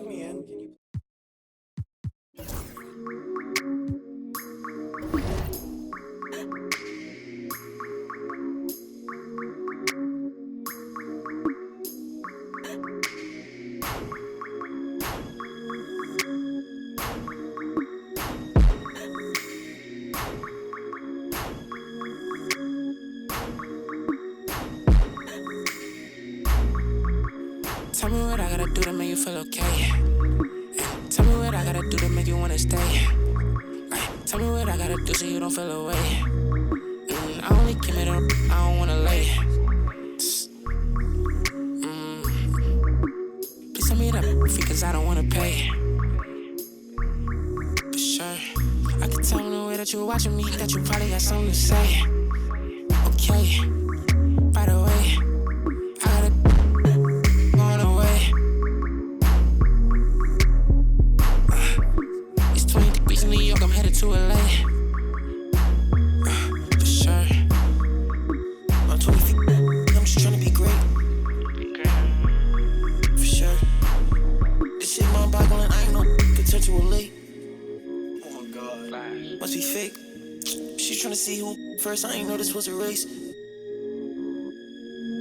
me in? Can you? Tell me what I gotta do to make you feel okay. Tell me what I gotta do to make you wanna stay. Tell me what I gotta do so you don't feel away. I only keep it up, I don't wanna lay. Please tell me that fee, cause I don't wanna pay. For sure, I can tell in the way that you're watching me that you probably got something to say. Okay, by the way, I gotta going away. It's 20 degrees in New York, I'm headed to LA. For sure. I'm 20 feet, I'm just trying to be great. For sure. This shit mind-boggling, I ain't no potential late. Oh my God. Must be fake. She's trying to see who first, I ain't know this was a race.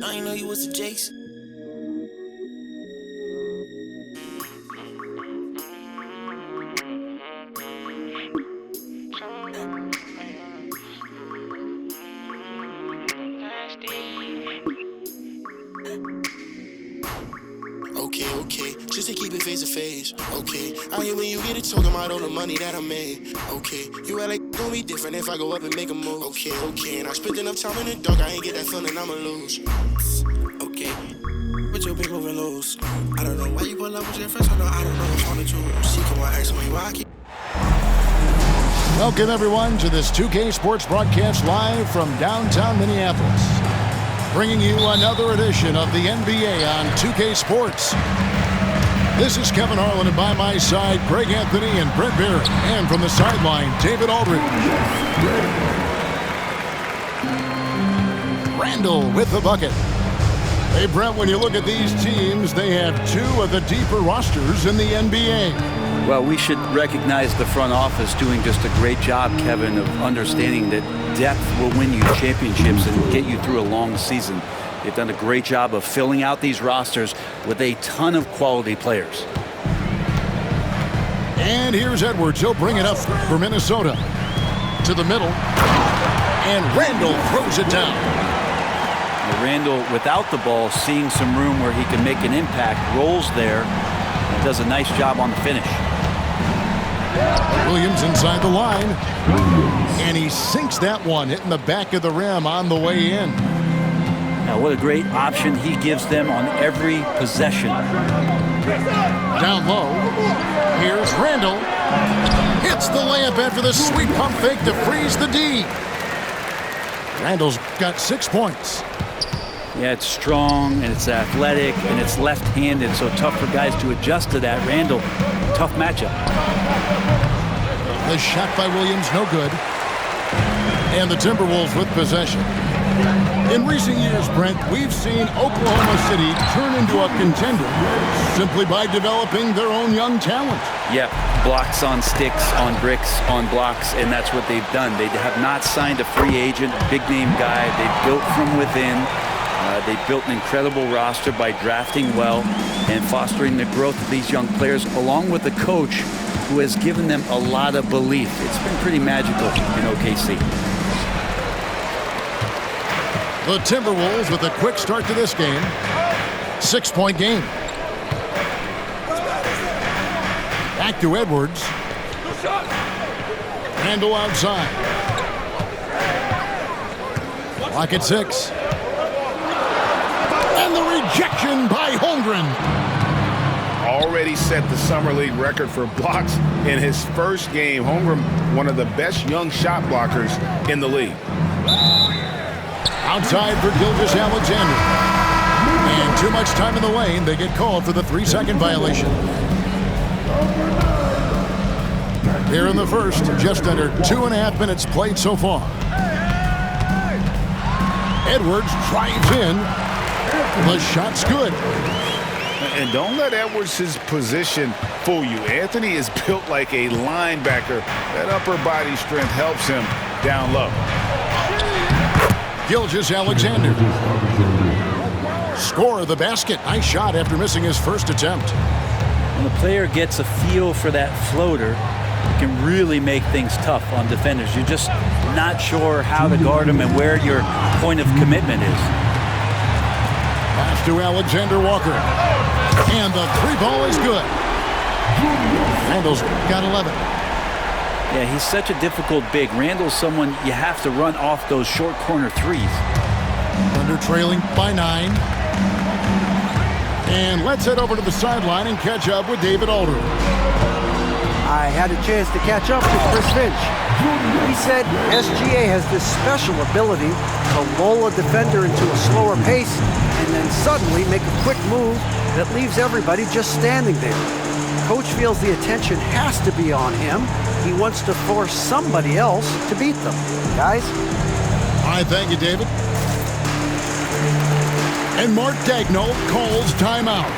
I ain't know you was a Jace. Okay, just to keep it face to face. Okay, I hear when you get it talking about all the money that I made. Okay, you act like gonna be different if I go up and make a move. Okay, and I spent enough time in the dark, I ain't get that feeling I'ma lose. Okay, but your big moving loose. I don't know why you pull up with your friends, I don't know what's on the truth. She come on, ask me why I keep. Welcome everyone to this 2K Sports broadcast live from downtown Minneapolis. Bringing you another edition of the NBA on 2K Sports. This is Kevin Harlan, and by my side, Greg Anthony and Brent Barrett. And from the sideline, David Aldridge. Randall with the bucket. Hey, Brent, when you look at these teams, they have two of the deeper rosters in the NBA. Well, we should recognize the front office doing just a great job, Kevin, of understanding that depth will win you championships and get you through a long season. They've done a great job of filling out these rosters with a ton of quality players. And here's Edwards. He'll bring it up for Minnesota. To the middle. And Randall throws it down. Randall, without the ball, seeing some room where he can make an impact, rolls there, and does a nice job on the finish. Williams inside the line. And he sinks that one, hitting the back of the rim on the way in. Now, what a great option he gives them on every possession. Down low. Here's Randall. Hits the layup after the sweet pump fake to freeze the D. Randall's got 6 points. Yeah, it's strong, and it's athletic, and it's left-handed, so tough for guys to adjust to that. Randall, tough matchup. The shot by Williams, no good. And the Timberwolves with possession. In recent years, Brent, we've seen Oklahoma City turn into a contender simply by developing their own young talent. Yeah, blocks on sticks, on bricks, on blocks, and that's what they've done. They have not signed a free agent, big-name guy. They've built from within. They built an incredible roster by drafting well and fostering the growth of these young players, along with a coach who has given them a lot of belief. It's been pretty magical in OKC. The Timberwolves with a quick start to this game. 6-point game. Back to Edwards. Randall outside. Clock at 6. And the rejection by Holmgren. Already set the Summer League record for blocks in his first game. Holmgren, one of the best young shot blockers in the league. Outside for Gilgeous-Alexander. And too much time in the lane. They get called for the 3-second violation. Here in the first, just under 2.5 minutes played so far. Edwards drives in. The shot's good. And don't let Edwards' position fool you. Anthony is built like a linebacker. That upper body strength helps him down low. Gilgeous-Alexander. Score of the basket. Nice shot after missing his first attempt. When the player gets a feel for that floater, it can really make things tough on defenders. You're just not sure how to guard them and where your point of commitment is. Pass to Alexander Walker. And the three ball is good. Randall's got 11. Yeah, he's such a difficult big. Randall's someone you have to run off those short corner threes. Thunder trailing by 9. And let's head over to the sideline and catch up with David Aldridge. I had a chance to catch up with Chris Finch. He said SGA has this special ability to lull a defender into a slower pace and then suddenly make a quick move that leaves everybody just standing there. Coach feels the attention has to be on him. He wants to force somebody else to beat them. Guys? I thank you, David. And Mark Daigneault calls timeout.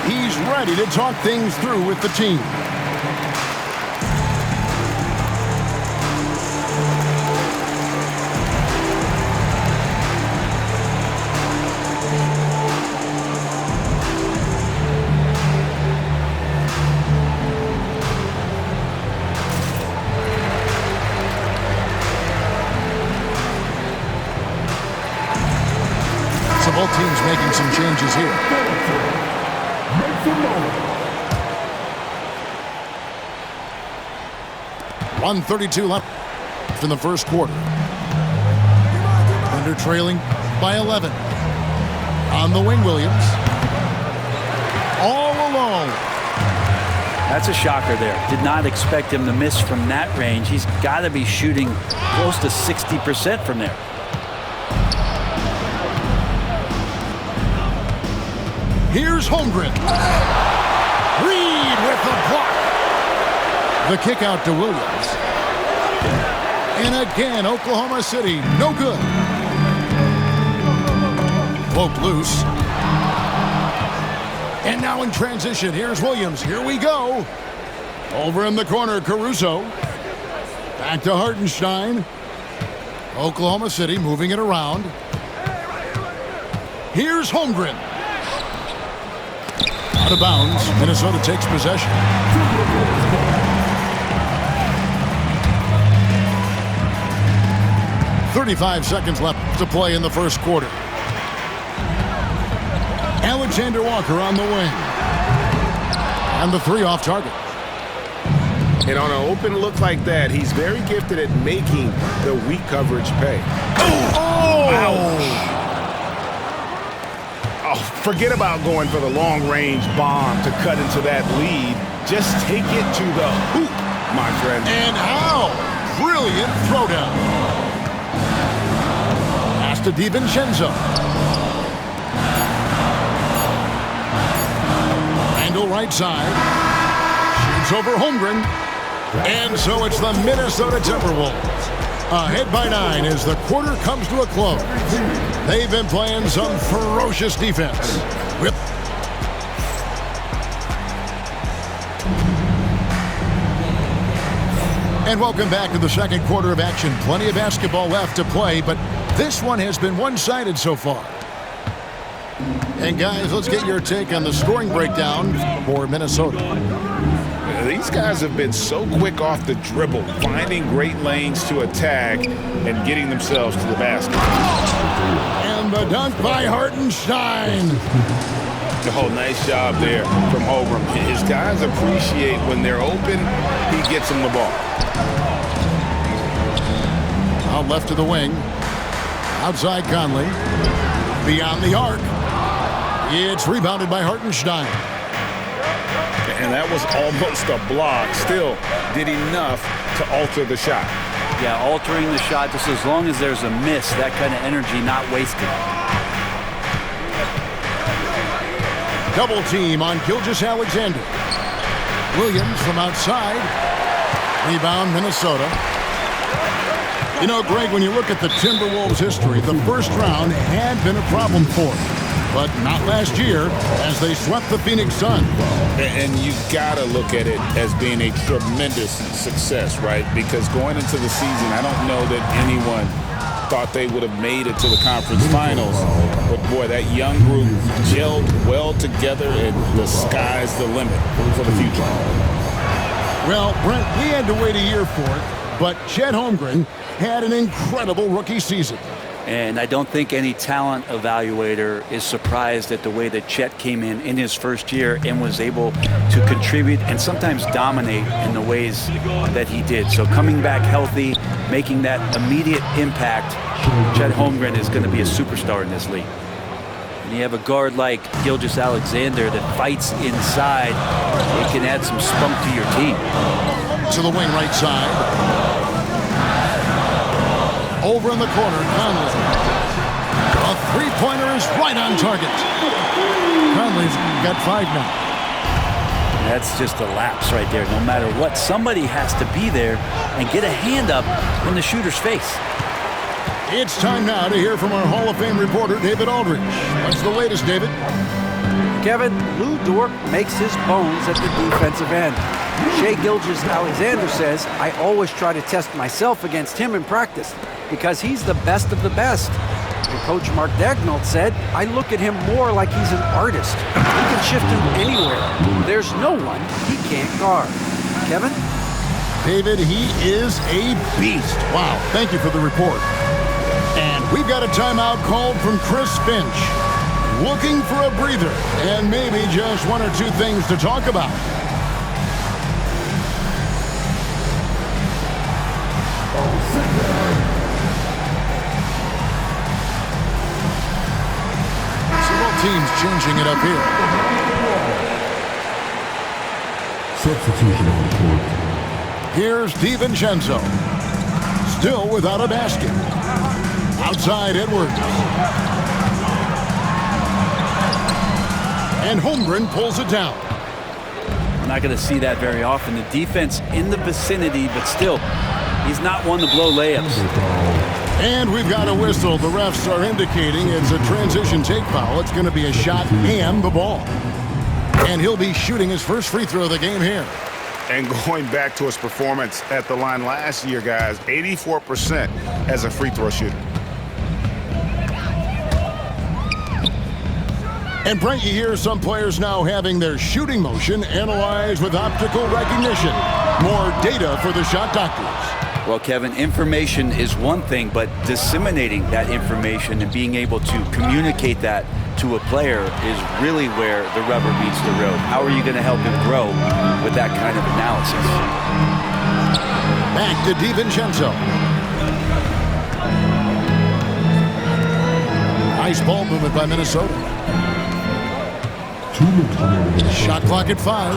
He's ready to talk things through with the team. Both teams making some changes here. 1:32 left in the first quarter. Thunder trailing by 11. On the wing, Williams. All alone. That's a shocker there. Did not expect him to miss from that range. He's got to be shooting close to 60% from there. Here's Holmgren. Reed with the block. The kick out to Williams. And again, Oklahoma City, no good. Poke loose. And now in transition, here's Williams. Here we go. Over in the corner, Caruso. Back to Hartenstein. Oklahoma City moving it around. Here's Holmgren. Out of bounds. Minnesota takes possession. .35 seconds left to play in the first quarter. Alexander Walker on the wing. And the three off target. And on an open look like that, he's very gifted at making the weak coverage pay. Oh! Ouch. Oh, forget about going for the long-range bomb to cut into that lead. Just take it to the hoop, my friend. And how? Brilliant throwdown. Pass to DiVincenzo. Randall right side. Shoots over Holmgren. And so it's the Minnesota Timberwolves. Ahead by 9 as the quarter comes to a close. They've been playing some ferocious defense. And welcome back to the second quarter of action. Plenty of basketball left to play, but this one has been one-sided so far. And guys, let's get your take on the scoring breakdown for Minnesota. These guys have been so quick off the dribble, finding great lanes to attack and getting themselves to the basket. And the dunk by Hartenstein. Oh, nice job there from Holmgren. His guys appreciate when they're open, he gets them the ball. Out left to the wing. Outside Conley. Beyond the arc. It's rebounded by Hartenstein. And that was almost a block. Still did enough to alter the shot. Yeah, altering the shot just as long as there's a miss, that kind of energy not wasted. Double team on Gilgeous-Alexander. Williams from outside. Rebound, Minnesota. You know, Greg, when you look at the Timberwolves' history, the first round had been a problem for them. but not last year as they swept the Phoenix Suns. And you've got to look at it as being a tremendous success, right? Because going into the season, I don't know that anyone thought they would have made it to the conference finals. But, boy, that young group gelled well together, and the sky's the limit for the future. Well, Brent, we had to wait a year for it, but Chet Holmgren had an incredible rookie season. And I don't think any talent evaluator is surprised at the way that Chet came in his first year and was able to contribute and sometimes dominate in the ways that he did. So coming back healthy, making that immediate impact, Chet Holmgren is going to be a superstar in this league. And you have a guard like Gilgeous-Alexander that fights inside. It can add some spunk to your team. To the wing right side. Over in the corner, Conley. A three-pointer is right on target. Conley's got 5 now. That's just a lapse right there. No matter what, somebody has to be there and get a hand up in the shooter's face. It's time now to hear from our Hall of Fame reporter, David Aldridge. What's the latest, David? Kevin, Lou Dort makes his bones at the defensive end. Shai Gilgeous-Alexander says, I always try to test myself against him in practice because he's the best of the best. And Coach Mark Daigneault said, I look at him more like he's an artist. He can shift him anywhere. There's no one he can't guard. Kevin? David, he is a beast. Wow, thank you for the report. And we've got a timeout called from Chris Finch. Looking for a breather and maybe just 1 or 2 things to talk about. Teams changing it up here. Substitution on the court. Here's DiVincenzo. Still without a basket. Outside Edwards. And Holmgren pulls it down. We're not going to see that very often. The defense in the vicinity, but still, he's not one to blow layups. And we've got a whistle. The refs are indicating it's a transition take foul. It's going to be a shot and the ball. And he'll be shooting his first free throw of the game here. And going back to his performance at the line last year, guys, 84% as a free throw shooter. And Brent, you hear some players now having their shooting motion analyzed with optical recognition. More data for the shot doctors. Well, Kevin, information is one thing, but disseminating that information and being able to communicate that to a player is really where the rubber meets the road. How are you going to help him grow with that kind of analysis? Back to DiVincenzo. Nice ball movement by Minnesota. Shot clock at 5.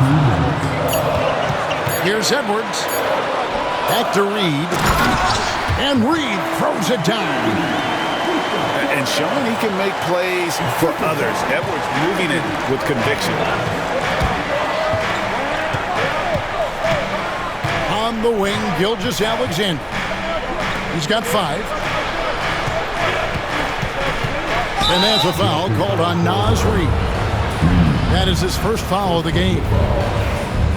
Here's Edwards. Back to Reed. And Reed throws it down. And showing he can make plays for others. Edwards moving it with conviction. On the wing, Gilgeous-Alexander. He's got 5. And there's a foul called on Naz Reid. That is his first foul of the game.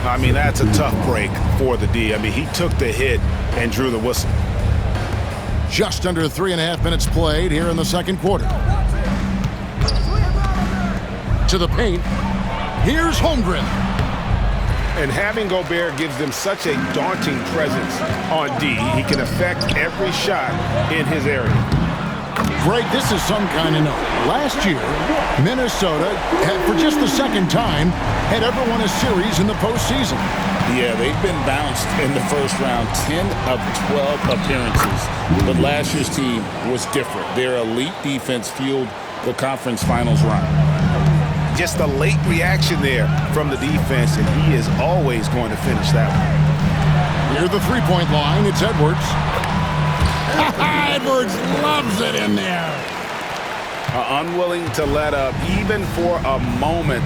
I mean, that's a tough break for the D. I mean, he took the hit and drew the whistle. Just under 3.5 minutes played here in the second quarter. To the paint. Here's Holmgren. And having Gobert gives them such a daunting presence on D. He can affect every shot in his area. Greg, this is some kind of note. Last year, Minnesota, for just the second time, had ever won a series in the postseason. Yeah, they've been bounced in the first round, 10 of 12 appearances. But last year's team was different. Their elite defense fueled the conference finals run. Just a late reaction there from the defense, and he is always going to finish that one. Near the three-point line, it's Edwards. Edwards loves it in there. Unwilling to let up even for a moment.